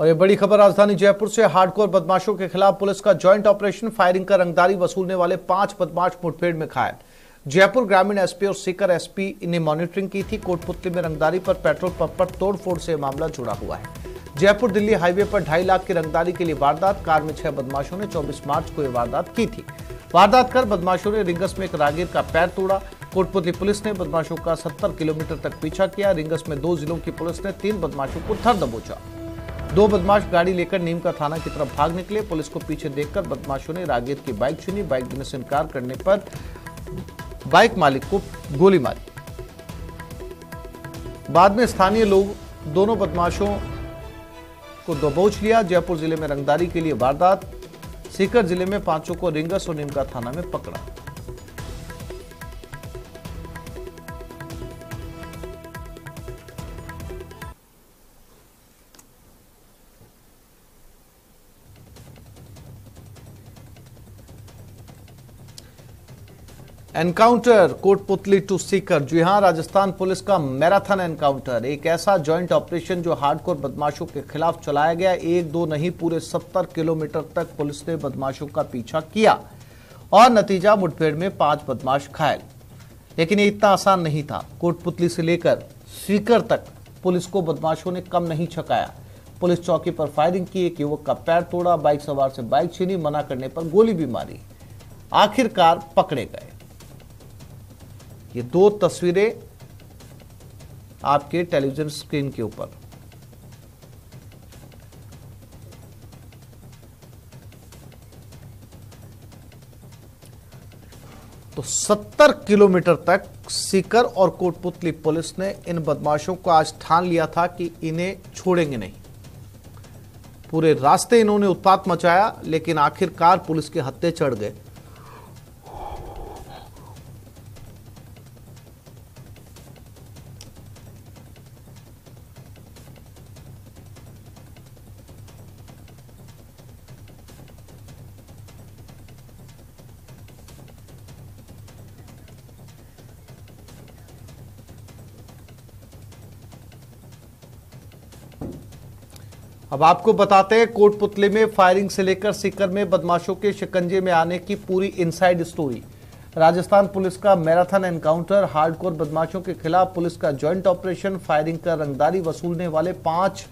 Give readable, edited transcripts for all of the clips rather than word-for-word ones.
और ये बड़ी खबर राजधानी जयपुर से। हार्डकोर बदमाशों के खिलाफ पुलिस का जॉइंट ऑपरेशन, फायरिंग का रंगदारी वसूलने वाले 5 बदमाश मुठभेड़ में घायल। जयपुर ग्रामीण एसपी और सीकर एसपी ने मॉनिटरिंग की थी। कोटपुतली में रंगदारी पर पेट्रोल पंप पर तोड़फोड़ से मामला जुड़ा हुआ है। जयपुर दिल्ली हाईवे पर 2.5 लाख की रंगदारी के लिए वारदात। कार में 6 बदमाशों ने 24 मार्च को यह वारदात की थी। वारदात कर बदमाशों ने रिंगस में एक राहगीर का पैर तोड़ा। कोटपुतली पुलिस ने बदमाशों का 70 किलोमीटर तक पीछा किया। रिंगस में 2 जिलों की पुलिस ने 3 बदमाशों को धर दबोचा। 2 बदमाश गाड़ी लेकर नीमका थाना की तरफ भाग निकले। पुलिस को पीछे देखकर बदमाशों ने राहगीर की बाइक छीनी। बाइक देने से इनकार करने पर बाइक मालिक को गोली मारी। बाद में स्थानीय लोग दोनों बदमाशों को दबोच लिया। जयपुर जिले में रंगदारी के लिए वारदात। सीकर जिले में 5 को रिंगस और नीमका थाना में पकड़ा। Encounter Kotputli to Sikar. जी हां, राजस्थान पुलिस का मैराथन एनकाउंटर, एक ऐसा जॉइंट ऑपरेशन जो हार्डकोर बदमाशों के खिलाफ चलाया गया। 1-2 नहीं, पूरे 70 किलोमीटर तक पुलिस ने बदमाशों का पीछा किया और नतीजा मुठभेड़ में 5 बदमाश घायल। लेकिन ये इतना आसान नहीं था। कोटपुतली से लेकर सीकर तक पुलिस को बदमाशों ने कम नहीं छकाया। पुलिस चौकी पर फायरिंग की, एक युवक का पैर तोड़ा, बाइक सवार से बाइक छीनी, मना करने पर गोली भी मारी। आखिरकार पकड़े गए। ये 2 तस्वीरें आपके टेलीविजन स्क्रीन के ऊपर। तो 70 किलोमीटर तक सीकर और कोटपुतली पुलिस ने इन बदमाशों को आज ठान लिया था कि इन्हें छोड़ेंगे नहीं। पूरे रास्ते इन्होंने उत्पात मचाया, लेकिन आखिरकार पुलिस के हत्थे चढ़ गए। अब आपको बताते हैं कोटपुतली में फायरिंग से लेकर सीकर में बदमाशों के शिकंजे में आने की पूरी इनसाइड स्टोरी। राजस्थान पुलिस का मैराथन एनकाउंटर, हार्डकोर बदमाशों के खिलाफ पुलिस का जॉइंट ऑपरेशन, फायरिंग का रंगदारी वसूलने वाले 5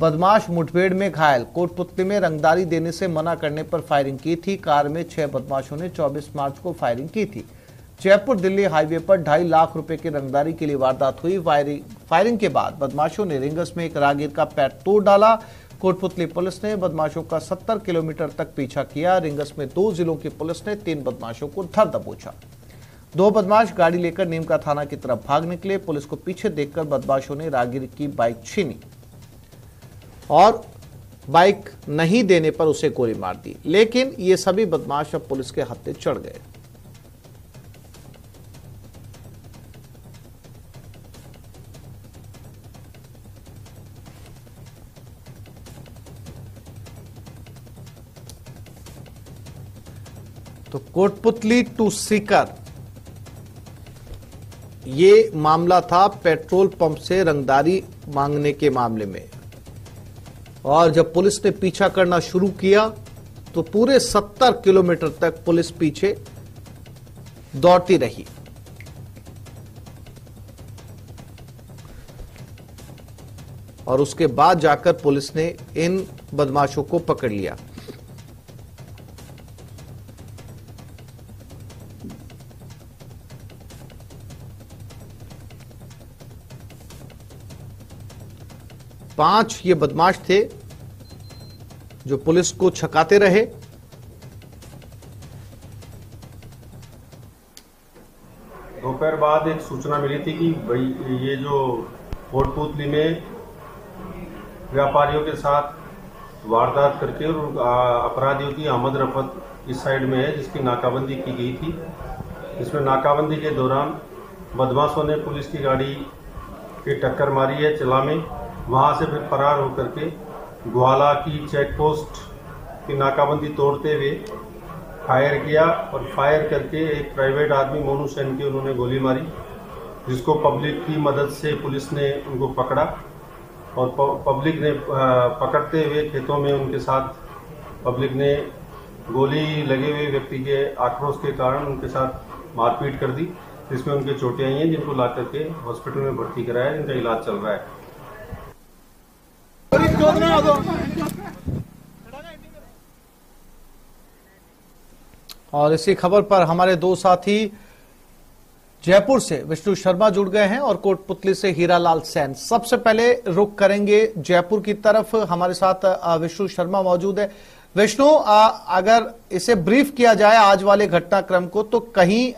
बदमाश मुठभेड़ में घायल। कोटपुतली में रंगदारी देने से मना करने पर फायरिंग की थी। कार में 6 बदमाशों ने 24 मार्च को फायरिंग की थी। जयपुर दिल्ली हाईवे पर 2.5 लाख रुपए की रंगदारी के लिए वारदात हुई। फायरिंग के बाद बदमाशों ने रिंगस में एक राहगीर का पैर तोड़ डाला। कोटपुतली पुलिस ने बदमाशों का 70 किलोमीटर तक पीछा किया। रिंगस में 2 जिलों की पुलिस ने 3 बदमाशों को धर दबोचा। 2 बदमाश गाड़ी लेकर नीमका थाना की तरफ भाग निकले। पुलिस को पीछे देखकर बदमाशों ने राहगीर की बाइक छीनी और बाइक नहीं देने पर उसे गोली मार दी। लेकिन ये सभी बदमाश अब पुलिस के हत्थे चढ़ गए। तो कोटपुतली टू सीकर ये मामला था पेट्रोल पंप से रंगदारी मांगने के मामले में। और जब पुलिस ने पीछा करना शुरू किया तो पूरे 70 किलोमीटर तक पुलिस पीछे दौड़ती रही। और उसके बाद जाकर पुलिस ने इन बदमाशों को पकड़ लिया। पांच ये बदमाश थे जो पुलिस को छकाते रहे। दोपहर बाद एक सूचना मिली थी कि भाई ये जो कोटपुतली में व्यापारियों के साथ वारदात करके और अपराधियों की आमद रफत इस साइड में है, जिसकी नाकाबंदी की गई थी। इसमें नाकाबंदी के दौरान बदमाशों ने पुलिस की गाड़ी की टक्कर मारी है चला में। वहां से फिर फरार होकर के ग्वाला की चेक पोस्ट की नाकाबंदी तोड़ते हुए फायर किया और फायर करके एक प्राइवेट आदमी मोनू सेन की उन्होंने गोली मारी, जिसको पब्लिक की मदद से पुलिस ने उनको पकड़ा और पब्लिक ने पकड़ते हुए खेतों में उनके साथ पब्लिक ने गोली लगे हुए व्यक्ति के आक्रोश के कारण उनके साथ मारपीट कर दी, जिसमें उनके चोटें आई हैं, जिनको ला करके हॉस्पिटल में भर्ती कराया, जिनका इलाज चल रहा है। और इसी खबर पर हमारे दो साथी जयपुर से विष्णु शर्मा जुड़ गए हैं और कोटपुतली से हीरालाल सैन। सबसे पहले रुख करेंगे जयपुर की तरफ, हमारे साथ विष्णु शर्मा मौजूद है। विष्णु, अगर इसे ब्रीफ किया जाए आज वाले घटनाक्रम को, तो कहीं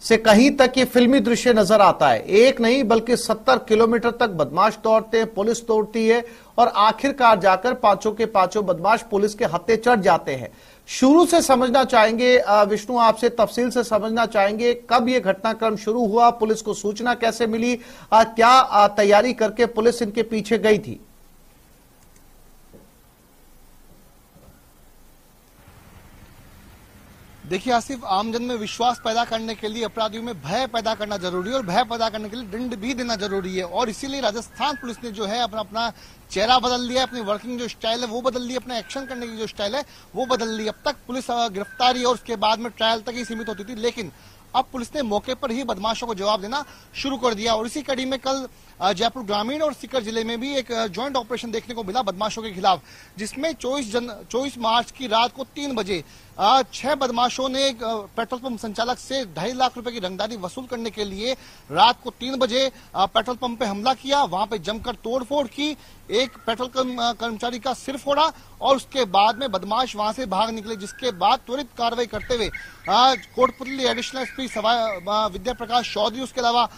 से कहीं तक ये फिल्मी दृश्य नजर आता है। एक नहीं बल्कि 70 किलोमीटर तक बदमाश दौड़ते हैं, पुलिस दौड़ती है और आखिरकार जाकर पांचों के पांचों बदमाश पुलिस के हत्थे चढ़ जाते हैं। शुरू से समझना चाहेंगे विष्णु, आपसे तफसील से समझना चाहेंगे कब ये घटनाक्रम शुरू हुआ, पुलिस को सूचना कैसे मिली, क्या तैयारी करके पुलिस इनके पीछे गई थी? देखिए आसिफ, आमजन में विश्वास पैदा करने के लिए अपराधियों में भय पैदा करना जरूरी है और भय पैदा करने के लिए दंड भी देना जरूरी है। और इसीलिए राजस्थान पुलिस ने जो है अपना चेहरा बदल लिया, अपनी वर्किंग जो स्टाइल है वो बदल ली, अपना एक्शन करने की जो स्टाइल है वो बदल ली। अब तक पुलिस गिरफ्तारी और उसके बाद में ट्रायल तक ही सीमित होती थी, लेकिन अब पुलिस ने मौके पर ही बदमाशों को जवाब देना शुरू कर दिया। और इसी कड़ी में कल जयपुर ग्रामीण और सीकर जिले में भी एक ज्वाइंट ऑपरेशन देखने को मिला बदमाशों के खिलाफ, जिसमें 24 मार्च की रात को 3 बजे 6 बदमाशों ने पेट्रोल पंप संचालक से 2.5 लाख रुपए की रंगदारी वसूल करने के लिए रात को 3 बजे पेट्रोल पंप पे हमला किया, वहां पे जमकर तोड़फोड़ की, एक पेट्रोल कर्मचारी का सिर फोड़ा और उसके बाद में बदमाश वहां से भाग निकले। जिसके बाद त्वरित कार्रवाई करते हुए कोटपुतली एडिशनल एसपी विद्या प्रकाश चौधरी, उसके अलावा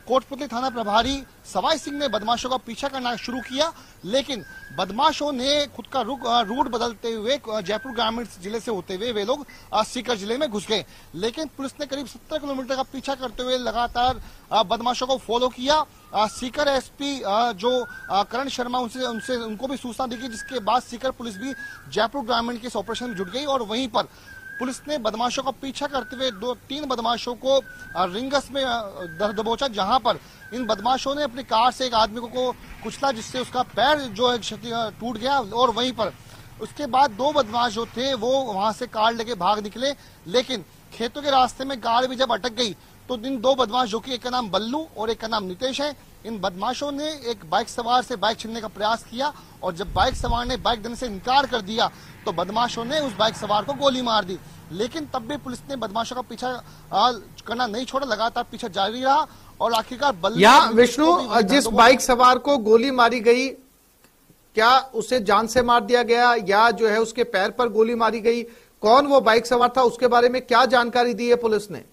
कोटपुतली थाना प्रभारी सवाई सिंह ने बदमाशों का पीछा करना शुरू किया, लेकिन बदमाशों ने खुद का रूट बदलते हुए जयपुर ग्रामीण जिले से होते हुए वे लोग सीकर जिले में घुस गए। लेकिन पुलिस ने करीब 70 किलोमीटर का पीछा करते हुए लगातार बदमाशों को फॉलो किया। सीकर एसपी जो करण शर्मा उनको भी सूचना दी गई, जिसके बाद सीकर पुलिस भी जयपुर ग्रामीण के इस ऑपरेशन में जुट गई और वहीं पर पुलिस ने बदमाशों का पीछा करते हुए 2-3 बदमाशों को रिंगस में दबोचा, जहां पर इन बदमाशों ने अपनी कार से एक आदमी को कुचला, जिससे उसका पैर जो है टूट गया। और वहीं पर उसके बाद 2 बदमाश जो थे वो वहां से कार लेके भाग निकले, लेकिन खेतों के रास्ते में कार भी जब अटक गई तो इन 2 बदमाश, जो कि एक का नाम बल्लू और एक का नाम नितेश है, इन बदमाशों ने एक बाइक सवार से बाइक छीनने का प्रयास किया और जब बाइक सवार ने बाइक देने से इनकार कर दिया तो बदमाशों ने उस बाइक सवार को गोली मार दी। लेकिन तब भी पुलिस ने बदमाशों का पीछा करना नहीं छोड़ा, लगातार पीछा जारी रहा और आखिरकार बल्लू विष्णु, जिस बाइक सवार को गोली मारी गई, क्या उसे जान से मार दिया गया या जो है उसके पैर पर गोली मारी गई? कौन वो बाइक सवार था, उसके बारे में क्या जानकारी दी है पुलिस ने?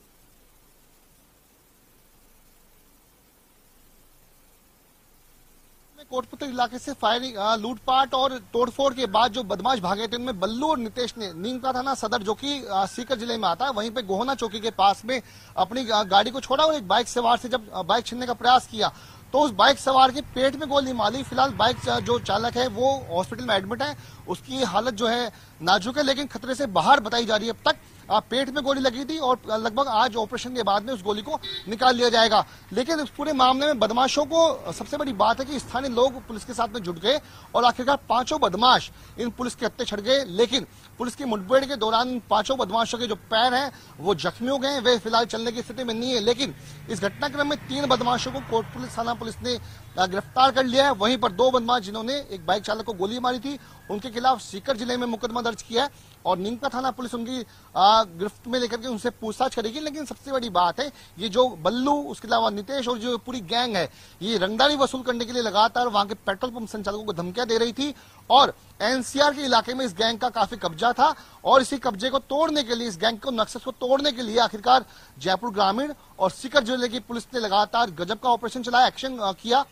कोटपुतली इलाके से फायरिंग, लूटपाट और तोड़फोड़ के बाद जो बदमाश भागे थे उनमें बल्लू और नितेश ने नीमका थाना सदर, जो कि सीकर जिले में आता है, वहीं पे गोहना चौकी के पास में अपनी गाड़ी को छोड़ा और एक बाइक सवार से जब बाइक छीनने का प्रयास किया तो उस बाइक सवार के पेट में गोली मारी। फिलहाल बाइक जो चालक है वो हॉस्पिटल में एडमिट है, उसकी हालत जो है नाजुक है, लेकिन खतरे से बाहर बताई जा रही है। अब तक पेट में गोली लगी थी और लगभग आज ऑपरेशन के बाद में उस गोली को निकाल लिया जाएगा। लेकिन इस पूरे मामले में बदमाशों को सबसे बड़ी बात है कि स्थानीय लोग पुलिस के साथ में जुट गए और आखिरकार 5 बदमाश इन पुलिस के हत्थे चढ़ गए। लेकिन पुलिस की मुठभेड़ के दौरान 5 बदमाशों के जो पैर हैं वो जख्मी हो गए, वे फिलहाल चलने की स्थिति में नहीं है। लेकिन इस घटनाक्रम में 3 बदमाशों को कोटपुतली थाना पुलिस ने गिरफ्तार कर लिया है। वहीं पर 2 बदमाश जिन्होंने एक बाइक चालक को गोली मारी थी उनके खिलाफ सीकर जिले में मुकदमा दर्ज किया है और नीमका थाना पुलिस उनकी गिरफ्त में लेकर के उनसे पूछताछ करेगी। लेकिन सबसे बड़ी बात है, ये जो बल्लू, उसके अलावा नितेश और जो पूरी गैंग है, ये रंगदारी वसूल करने के लिए लगातार वहां के पेट्रोल पंप संचालकों को धमकियां दे रही थी और एनसीआर के इलाके में इस गैंग का काफी कब्जा था और इसी कब्जे को तोड़ने के लिए, इस गैंग को, नक्सस को तोड़ने के लिए आखिरकार जयपुर ग्रामीण और सीकर जिले की पुलिस ने लगातार गजब का ऑपरेशन चलाया, एक्शन किया।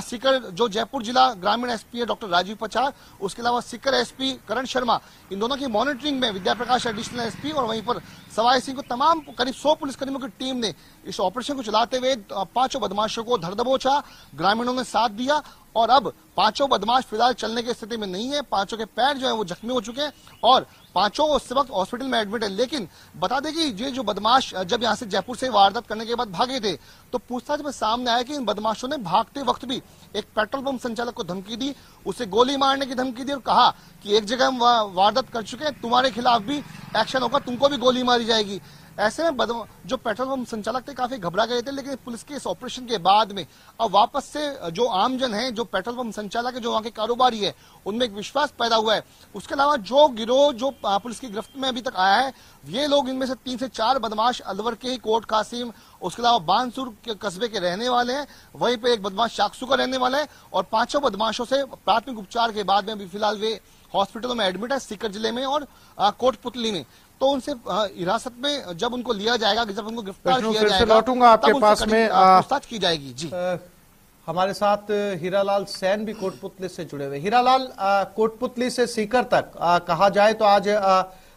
सीकर जो जयपुर जिला ग्रामीण एसपी है डॉक्टर राजीव पचार, उसके अलावा सीकर एसपी करण शर्मा, इन दोनों की मॉनिटरिंग में विद्या प्रकाश एडिशनल एसपी और वहीं पर सवाई सिंह को तमाम करीब 100 पुलिसकर्मियों की टीम ने इस ऑपरेशन को चलाते हुए 5 बदमाशों को धर दबोचा। ग्रामीणों ने साथ दिया और अब 5 बदमाश फिलहाल चलने की स्थिति में नहीं है, 5 के पैर जो है वो जख्मी हो चुके हैं और पांचों उस वक्त हॉस्पिटल में एडमिट है। लेकिन बता दें कि ये जो बदमाश जब यहां से जयपुर से वारदात करने के बाद भागे थे, तो पूछताछ में सामने आया कि इन बदमाशों ने भागते वक्त भी एक पेट्रोल पंप संचालक को धमकी दी, उसे गोली मारने की धमकी दी और कहा कि एक जगह हम वारदात कर चुके हैं, तुम्हारे खिलाफ भी एक्शन होगा, तुमको भी गोली मारी जाएगी। ऐसे में जो पेट्रोल पंप संचालक थे काफी घबरा गए थे। लेकिन पुलिस के इस ऑपरेशन के बाद में अब वापस से जो आमजन है, जो पेट्रोल पंप संचालक है, जो वहां के कारोबारी है, उनमें एक विश्वास पैदा हुआ है। उसके अलावा जो गिरोह जो पुलिस की गिरफ्त में अभी तक आया है, ये लोग इनमें से 3 से 4 बदमाश अलवर के ही कोट कासिम, उसके अलावा बानसूर के कस्बे के रहने वाले हैं, वहीं पे एक बदमाश शाकसू का रहने वाला है और 5 बदमाशों से प्राथमिक उपचार के बाद में अभी फिलहाल वे हॉस्पिटलों में एडमिट है, सीकर जिले में और कोटपुतली में। तो उनसे हिरासत में जब उनको लिया जाएगा, जब उनको गिरफ्तार किया जाएगा, लौटूंगा आपके पास में, पूछताछ की जाएगी। जी हमारे साथ हीरालाल सैन भी कोटपुतली से जुड़े हुए। हीरालाल, कोटपुतली से सीकर तक कहा जाए तो आज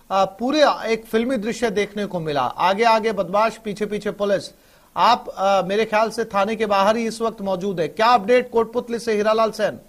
पूरे एक फिल्मी दृश्य देखने को मिला। आगे आगे बदमाश, पीछे पीछे पुलिस। आप मेरे ख्याल से थाने के बाहर ही इस वक्त मौजूद है। क्या अपडेट कोटपुतली से, हीरालाल सैन?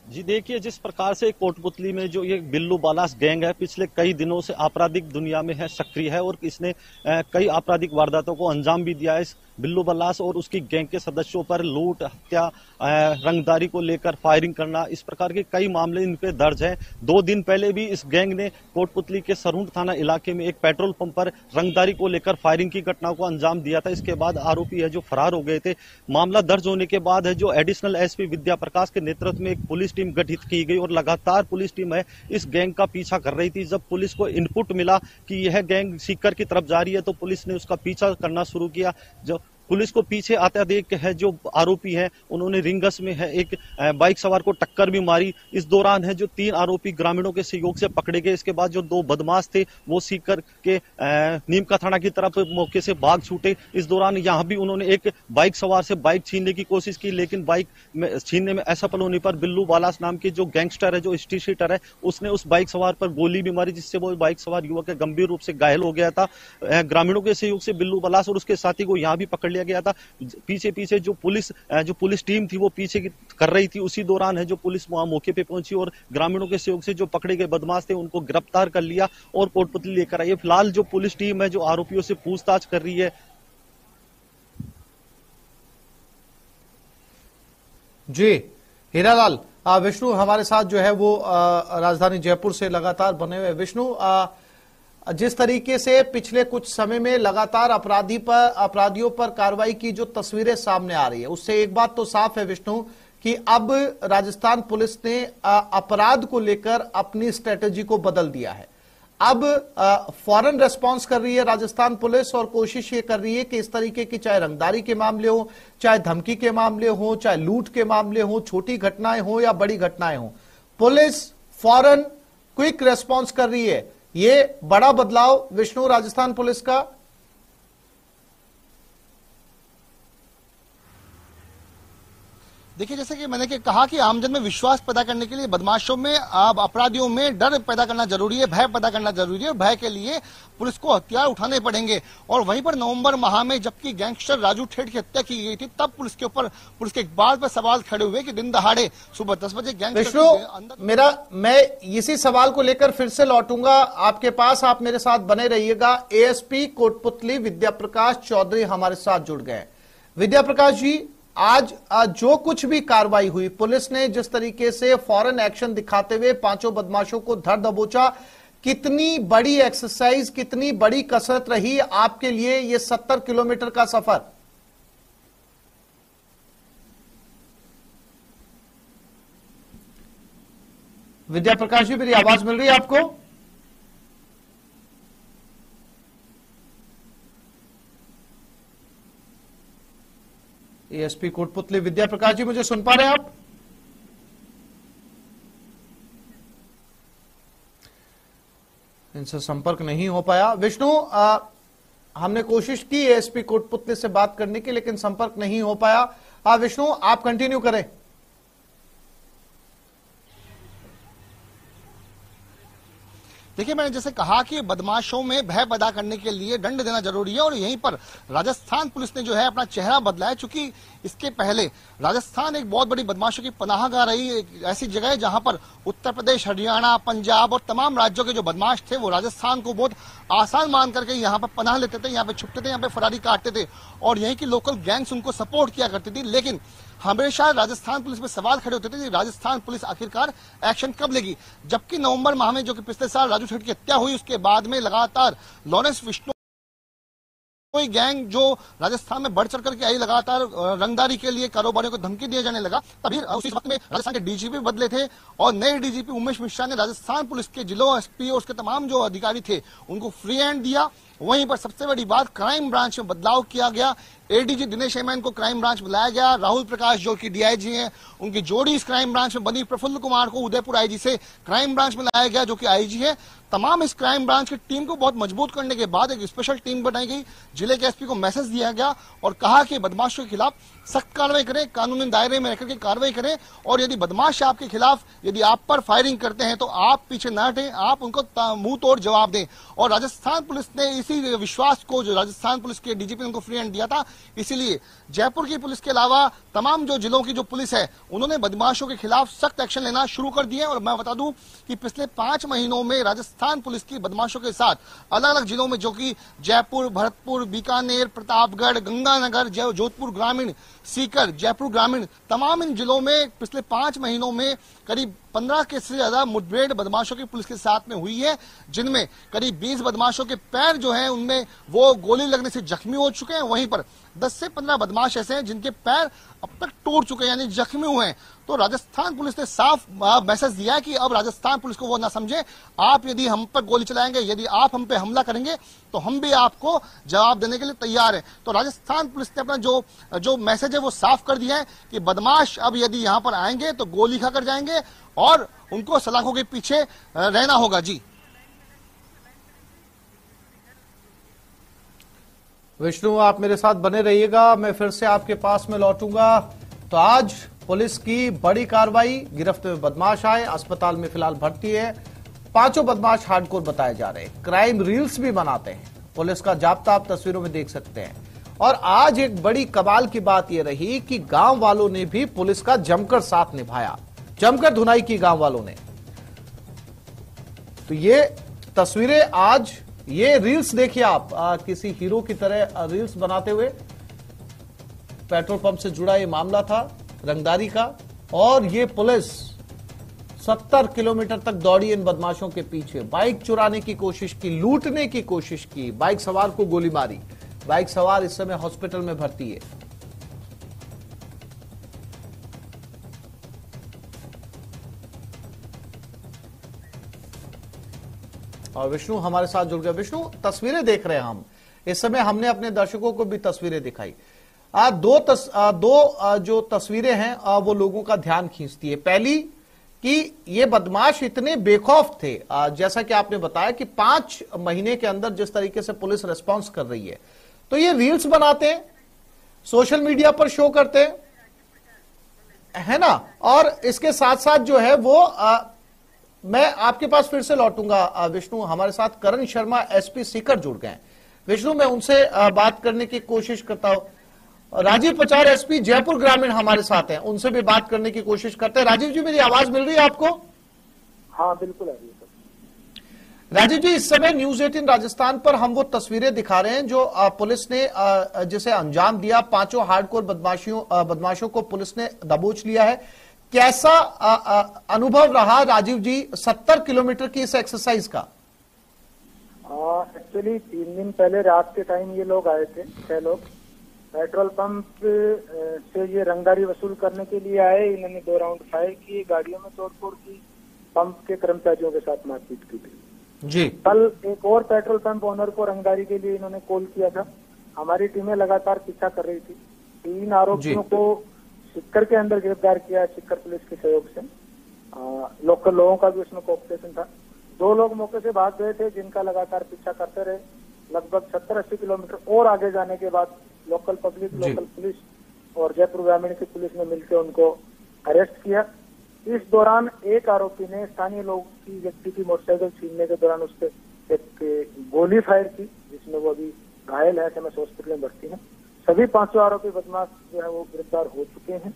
जी देखिए, जिस प्रकार से कोटपुतली में जो ये बिल्लू बालास गैंग है, पिछले कई दिनों से आपराधिक दुनिया में है, सक्रिय है और इसने कई आपराधिक वारदातों को अंजाम भी दिया है। इस बिल्लू बल्लास और उसकी गैंग के सदस्यों पर लूट, हत्या, रंगदारी को लेकर फायरिंग करना, इस प्रकार के कई मामले इन पे दर्ज हैं। 2 दिन पहले भी इस गैंग ने कोटपुतली के सरूंड थाना इलाके में एक पेट्रोल पंप पर रंगदारी को लेकर फायरिंग की घटना को अंजाम दिया था। इसके बाद आरोपी है जो फरार हो गए थे। मामला दर्ज होने के बाद है जो एडिशनल एसपी विद्या प्रकाश के नेतृत्व में एक पुलिस टीम गठित की गई और लगातार पुलिस टीम है इस गैंग का पीछा कर रही थी। जब पुलिस को इनपुट मिला कि यह गैंग सीकर की तरफ जा रही है तो पुलिस ने उसका पीछा करना शुरू किया। जो पुलिस को पीछे आता देख है जो आरोपी हैं उन्होंने रिंगस में है एक बाइक सवार को टक्कर भी मारी। इस दौरान है जो 3 आरोपी ग्रामीणों के सहयोग से पकड़े गए। इसके बाद जो 2 बदमाश थे वो सीकर के नीमका थाना की तरफ मौके से भाग छूटे। इस दौरान यहाँ भी उन्होंने एक बाइक सवार से बाइक छीनने की कोशिश की, लेकिन बाइक छीनने में असफल होने पर बिल्लू बालास नाम के जो गैंगस्टर है, जो स्ट्रीट शीटर है, उसने उस बाइक सवार पर गोली भी मारी, जिससे वो बाइक सवार युवक गंभीर रूप से घायल हो गया था। ग्रामीणों के सहयोग से बिल्लू बालास और उसके साथी को यहाँ भी पकड़ लिया गया था। पीछे पीछे जो पुलिस टीम थी वो पीछे कर रही थी। उसी दौरान है जो पुलिस वहां मौके पे पहुंची और ग्रामीणों के सहयोग से जो पकड़े गए बदमाश थे उनको गिरफ्तार कर लिया और कोटपुतली लेकर आई। फिलहाल जो पुलिस टीम है जो आरोपियों से पूछताछ कर रही है। जी हीरालाल, विष्णु हमारे साथ जो है वो राजधानी जयपुर से लगातार बने हुए। विष्णु, जिस तरीके से पिछले कुछ समय में लगातार अपराधियों पर कार्रवाई की जो तस्वीरें सामने आ रही है, उससे एक बात तो साफ है विष्णु कि अब राजस्थान पुलिस ने अपराध को लेकर अपनी स्ट्रेटेजी को बदल दिया है। अब फौरन रेस्पॉन्स कर रही है राजस्थान पुलिस और कोशिश ये कर रही है कि इस तरीके की चाहे रंगदारी के मामले हो, चाहे धमकी के मामले हो, चाहे लूट के मामले हो, छोटी घटनाएं हो या बड़ी घटनाएं हो, पुलिस फौरन क्विक रेस्पॉन्स कर रही है। ये बड़ा बदलाव विष्णु राजस्थान पुलिस का। देखिए, जैसे कि मैंने कहा कि आमजन में विश्वास पैदा करने के लिए बदमाशों में, अपराधियों में डर पैदा करना जरूरी है, भय पैदा करना जरूरी है और भय के लिए पुलिस को हथियार उठाने पड़ेंगे। और वहीं पर नवंबर माह में जबकि गैंगस्टर राजू ठेठ की हत्या की गई थी, तब पुलिस के इकबाल पर सवाल खड़े हुए कि दिन दहाड़े सुबह 10 बजे गैंगस्टर। मैं इसी सवाल को लेकर फिर से लौटूंगा आपके पास, आप मेरे साथ बने रहिएगा। एएसपी कोटपुतली विद्या प्रकाश चौधरी हमारे साथ जुड़ गए। विद्या प्रकाश जी, आज जो कुछ भी कार्रवाई हुई, पुलिस ने जिस तरीके से फौरन एक्शन दिखाते हुए 5 बदमाशों को धर दबोचा, कितनी बड़ी एक्सरसाइज, कितनी बड़ी कसरत रही आपके लिए ये 70 किलोमीटर का सफर? विद्या प्रकाश जी, मेरी आवाज मिल रही है आपको? एएसपी कोटपुतली विद्या प्रकाश जी, मुझे सुन पा रहे हैं आप? इनसे संपर्क नहीं हो पाया। विष्णु, हमने कोशिश की एएसपी कोटपुतली से बात करने की, लेकिन संपर्क नहीं हो पाया। विष्णु, आप कंटिन्यू करें। देखिए, मैंने जैसे कहा कि बदमाशों में भय पैदा करने के लिए दंड देना जरूरी है और यहीं पर राजस्थान पुलिस ने जो है अपना चेहरा बदला है। चूंकि इसके पहले राजस्थान एक बहुत बड़ी बदमाशों की पनाहगाह रही, एक ऐसी जगह है जहां पर उत्तर प्रदेश, हरियाणा, पंजाब और तमाम राज्यों के जो बदमाश थे वो राजस्थान को बहुत आसान मान करके यहाँ पर पनाह लेते थे, यहाँ पे छुपते थे, यहाँ पे फरारी काटते थे और यहीं की लोकल गैंग्स उनको सपोर्ट किया करती थी। लेकिन हमेशा राजस्थान पुलिस पे सवाल खड़े होते थे कि राजस्थान पुलिस आखिरकार एक्शन कब लेगी। जबकि नवंबर माह में जो कि पिछले साल राजू सेठ की हत्या हुई, उसके बाद में लगातार लॉरेंस विष्णु कोई गैंग जो राजस्थान में बढ़ चढ़ करके आई, लगातार रंगदारी के लिए कारोबारियों को धमकी दिए जाने लगा। तभी उसी वक्त में राजस्थान के डीजीपी बदले थे और नए डीजीपी उमेश मिश्रा ने राजस्थान पुलिस के जिलों एसपी और उसके तमाम जो अधिकारी थे उनको फ्री हैंड दिया। वहीं पर सबसे बड़ी बात, क्राइम ब्रांच में बदलाव किया गया। एडीजी दिनेश हेमैन को क्राइम ब्रांच बुलाया गया। राहुल प्रकाश जो कि डीआईजी हैं, उनकी जोड़ी इस क्राइम ब्रांच में बनी। प्रफुल्ल कुमार को उदयपुर आईजी से क्राइम ब्रांच में लाया गया जो कि आईजी है। तमाम इस क्राइम ब्रांच की टीम को बहुत मजबूत करने के बाद एक स्पेशल टीम बनाई गई। जिले के एसपी को मैसेज दिया गया और कहा कि बदमाशों के खिलाफ सख्त कार्रवाई करें, कानूनी दायरे में रहकर के कार्रवाई करें और यदि बदमाश आपके खिलाफ यदि आप पर फायरिंग करते हैं तो आप पीछे न हटें, आप उनको मुंह तोड़ जवाब दें। और राजस्थान पुलिस ने इसी विश्वास को, जो राजस्थान पुलिस के डीजीपी ने उनको फ्री हैंड दिया था, इसीलिए जयपुर की पुलिस के अलावा तमाम जो जिलों की जो पुलिस है उन्होंने बदमाशों के खिलाफ सख्त एक्शन लेना शुरू कर दिए। और मैं बता दूं कि पिछले 5 महीनों में राजस्थान पुलिस की बदमाशों के साथ अलग अलग जिलों में, जो कि जयपुर, भरतपुर, बीकानेर, प्रतापगढ़, गंगानगर, जोधपुर ग्रामीण, सीकर, जयपुर ग्रामीण, तमाम इन जिलों में पिछले 5 महीनों में करीब 15 के से ज्यादा मुठभेड़ बदमाशों की पुलिस के साथ में हुई है, जिनमें करीब 20 बदमाशों के पैर जो हैं उनमें वो गोली लगने से जख्मी हो चुके हैं। वहीं पर 10 से 15 बदमाश ऐसे हैं जिनके पैर अब तक टूट चुके हैं, यानी जख्मी हुए हैं। तो राजस्थान पुलिस ने साफ मैसेज दिया है कि अब राजस्थान पुलिस को वो ना समझे, आप यदि हम पर गोली चलाएंगे, यदि आप हम पे हमला करेंगे तो हम भी आपको जवाब देने के लिए तैयार हैं। तो राजस्थान पुलिस ने अपना जो मैसेज है वो साफ कर दिया है कि बदमाश अब यदि यहां पर आएंगे तो गोली खाकर जाएंगे और उनको सलाखों के पीछे रहना होगा। जी विष्णु, आप मेरे साथ बने रहिएगा, मैं फिर से आपके पास में लौटूंगा। तो आज पुलिस की बड़ी कार्रवाई, गिरफ्त में बदमाश आए, अस्पताल में फिलहाल भर्ती है। 5 बदमाश हार्डकोर बताए जा रहे हैं, क्राइम रील्स भी बनाते हैं। पुलिस का जाब्ता आप तस्वीरों में देख सकते हैं। और आज एक बड़ी कमाल की बात यह रही कि गांव वालों ने भी पुलिस का जमकर साथ निभाया, जमकर धुनाई की गांव वालों ने। तो ये तस्वीरें आज, ये रील्स देखिए आप, किसी हीरो की तरह रील्स बनाते हुए। पेट्रोल पंप से जुड़ा ये मामला था रंगदारी का, और ये पुलिस 70 किलोमीटर तक दौड़ी इन बदमाशों के पीछे। बाइक चुराने की कोशिश की, लूटने की कोशिश की, बाइक सवार को गोली मारी। बाइक सवार इस समय हॉस्पिटल में भर्ती है। और विष्णु हमारे साथ जुड़ गए। विष्णु, तस्वीरें देख रहे हैं हम इस समय, हमने अपने दर्शकों को भी तस्वीरें दिखाई। दो जो तस्वीरें हैं वो लोगों का ध्यान खींचती है। पहली कि ये बदमाश इतने बेखौफ थे, जैसा कि आपने बताया कि 5 महीने के अंदर जिस तरीके से पुलिस रिस्पांस कर रही है, तो ये रील्स बनाते हैं, सोशल मीडिया पर शो करते हैं, है ना। और इसके साथ साथ जो है वो मैं आपके पास फिर से लौटूंगा विष्णु। हमारे साथ करण शर्मा एसपी सीकर जुड़ गए हैं। विष्णु, मैं उनसे बात करने की कोशिश करता हूं। राजीव पचार एसपी जयपुर ग्रामीण हमारे साथ हैं, उनसे भी बात करने की कोशिश करते हैं। राजीव जी, मेरी आवाज मिल रही है आपको? हाँ बिल्कुल आ रही है सर। राजीव जी, इस समय न्यूज 18 राजस्थान पर हम वो तस्वीरें दिखा रहे हैं जो पुलिस ने जिसे अंजाम दिया। 5 हार्डकोर बदमाशों को पुलिस ने दबोच लिया है। कैसा अनुभव रहा राजीव जी 70 किलोमीटर की इस एक्सरसाइज का? एक्चुअली 3 दिन पहले रात के टाइम ये लोग आए थे, 6 लोग पेट्रोल पंप से ये रंगदारी वसूल करने के लिए आए। इन्होंने 2 राउंड फायर किए, गाड़ियों में तोड़फोड़ की, पंप के कर्मचारियों के साथ मारपीट की थी जी। कल एक और पेट्रोल पंप ओनर को रंगदारी के लिए इन्होंने कॉल किया था। हमारी टीमें लगातार पीछा कर रही थी। 3 आरोपियों को सिक्कर के अंदर गिरफ्तार किया, सिक्कर पुलिस के सहयोग से। लोकल लोगों का भी उसमें कोऑपरेशन था। 2 लोग मौके से भाग गए थे, जिनका लगातार पीछा करते रहे। लगभग 70-80 किलोमीटर और आगे जाने के बाद लोकल पब्लिक, लोकल पुलिस और जयपुर ग्रामीण की पुलिस ने मिलकर उनको अरेस्ट किया। इस दौरान एक आरोपी ने स्थानीय लोग की व्यक्ति की मोटरसाइकिल छीनने के दौरान उस पर एक गोली फायर की, जिसमें वो अभी घायल है, एसएमएस हॉस्पिटल में भर्ती है। सभी 500 आरोपी बदमाश जो है वो गिरफ्तार हो चुके हैं।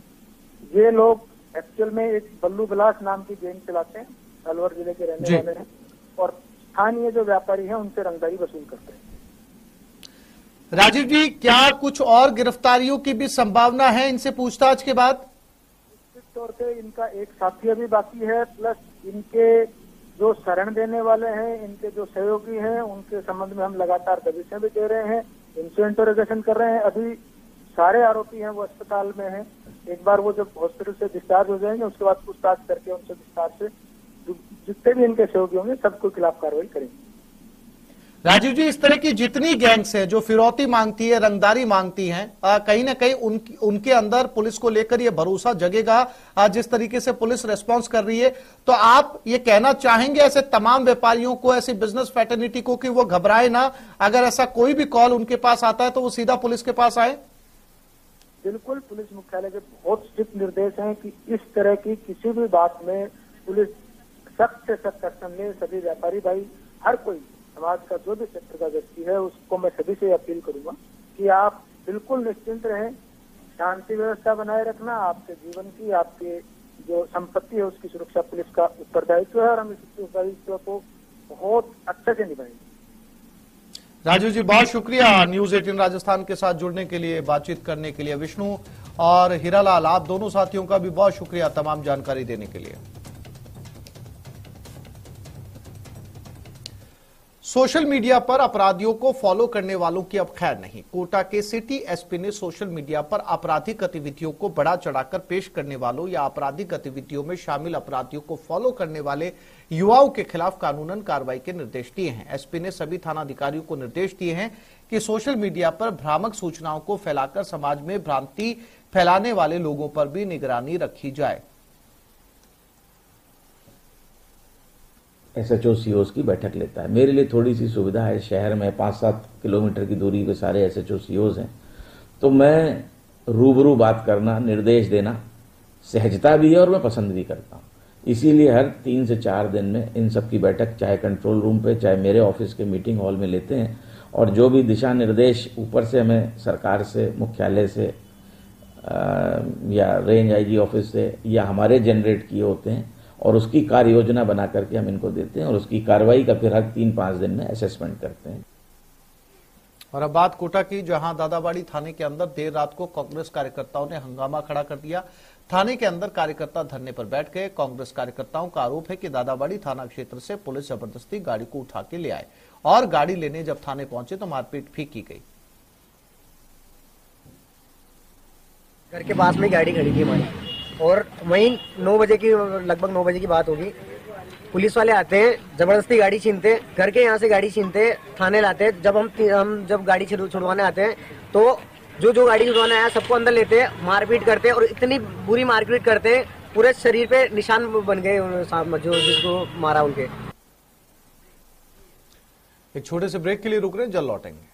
ये लोग एक्चुअल में एक बल्लू बिलास नाम की गैंग चलाते हैं, अलवर जिले के रहने वाले हैं और स्थानीय जो व्यापारी हैं उनसे रंगदारी वसूल करते हैं। राजीव जी, क्या कुछ और गिरफ्तारियों की भी संभावना है इनसे पूछताछ के बाद? निश्चित तौर पे इनका एक साथी अभी बाकी है, प्लस इनके जो शरण देने वाले हैं, इनके जो सहयोगी हैं, उनके संबंध में हम लगातार दबिशें भी दे रहे हैं, इनसे इंटरोगेशन कर रहे हैं। अभी सारे आरोपी हैं वो अस्पताल में हैं। एक बार वो जब हॉस्पिटल से डिस्चार्ज हो जाएंगे उसके बाद पूछताछ करके उनसे विस्तार से जितने भी इनके सहयोगी होंगे सबके खिलाफ कार्रवाई करेंगे। राजीव जी, इस तरह की जितनी गैंग्स है जो फिरौती मांगती है, रंगदारी मांगती हैं, कहीं ना कहीं उनके अंदर पुलिस को लेकर ये भरोसा जगेगा जिस तरीके से पुलिस रेस्पॉन्स कर रही है। तो आप ये कहना चाहेंगे ऐसे तमाम व्यापारियों को, ऐसी बिजनेस फ्रेटर्निटी को कि वो घबराए ना, अगर ऐसा कोई भी कॉल उनके पास आता है तो वो सीधा पुलिस के पास आए? बिल्कुल, पुलिस मुख्यालय के बहुत स्ट्रिक्ट निर्देश हैं कि इस तरह की किसी भी बात में पुलिस सख्त से सख्त एक्शन ले। सभी व्यापारी भाई, हर कोई समाज का जो भी सेक्टर का व्यक्ति है, उसको मैं सभी से अपील करूंगा कि आप बिल्कुल निश्चिंत रहें, शांति व्यवस्था बनाए रखना, आपके जीवन की, आपके जो संपत्ति है उसकी सुरक्षा पुलिस का उत्तरदायित्व है और हम इस उत्तरदायित्व को बहुत अच्छे से निभाएंगे। राजीव जी, बहुत शुक्रिया न्यूज 18 राजस्थान के साथ जुड़ने के लिए, बातचीत करने के लिए। विष्णु और हीरालाल, आप दोनों साथियों का भी बहुत शुक्रिया तमाम जानकारी देने के लिए। सोशल मीडिया पर अपराधियों को फॉलो करने वालों की अब खैर नहीं। कोटा के सिटी एसपी ने सोशल मीडिया पर आपराधिक गतिविधियों को बढ़ा चढ़ाकर पेश करने वालों या आपराधिक गतिविधियों में शामिल अपराधियों को फॉलो करने वाले युवाओं के खिलाफ कानूनन कार्रवाई के निर्देश दिए हैं। एसपी ने सभी थानाधिकारियों को निर्देश दिए हैं कि सोशल मीडिया पर भ्रामक सूचनाओं को फैलाकर समाज में भ्रांति फैलाने वाले लोगों पर भी निगरानी रखी जाए। SHO COs की बैठक लेता है। मेरे लिए थोड़ी सी सुविधा है, शहर में 5-7 किलोमीटर की दूरी पे सारे SHO COs हैं, तो मैं रूबरू बात करना, निर्देश देना सहजता भी है और मैं पसंद भी करता हूँ। इसीलिए हर 3 से 4 दिन में इन सब की बैठक चाहे कंट्रोल रूम पे चाहे मेरे ऑफिस के मीटिंग हॉल में लेते हैं और जो भी दिशा निर्देश ऊपर से हमें सरकार से, मुख्यालय से या रेंज IG ऑफिस से या हमारे जनरेट किए होते हैं और उसकी कार्य योजना बना करके हम इनको देते हैं और उसकी कार्रवाई का फिर हर 3-5 दिन में असेसमेंट करते हैं। और अब बात कोटा की, जहां दादाबाड़ी थाने के अंदर देर रात को कांग्रेस कार्यकर्ताओं ने हंगामा खड़ा कर दिया। थाने के अंदर कार्यकर्ता धरने पर बैठ गए। कांग्रेस कार्यकर्ताओं का आरोप है कि दादाबाड़ी थाना क्षेत्र से पुलिस जबरदस्ती गाड़ी को उठा के ले आए और गाड़ी लेने जब थाने पहुंचे तो मारपीट भी की गई। घर के पास में गाड़ी खड़ी थी हमारी और वहीं 9 बजे की, लगभग 9 बजे की बात होगी, पुलिस वाले आते हैं, जबरदस्ती गाड़ी छीनते, घर के यहाँ से गाड़ी छीनते, थाने लाते। जब हम जब गाड़ी छुड़वाने आते हैं तो जो गाड़ी छुड़वाने आया सबको अंदर लेते हैं, मारपीट करते हैं और इतनी बुरी मारपीट करते हैं, पूरे शरीर पे निशान बन गए जो जिसको मारा उनके। एक छोटे से ब्रेक के लिए रुक रहे हैं, जल्द लौटेंगे।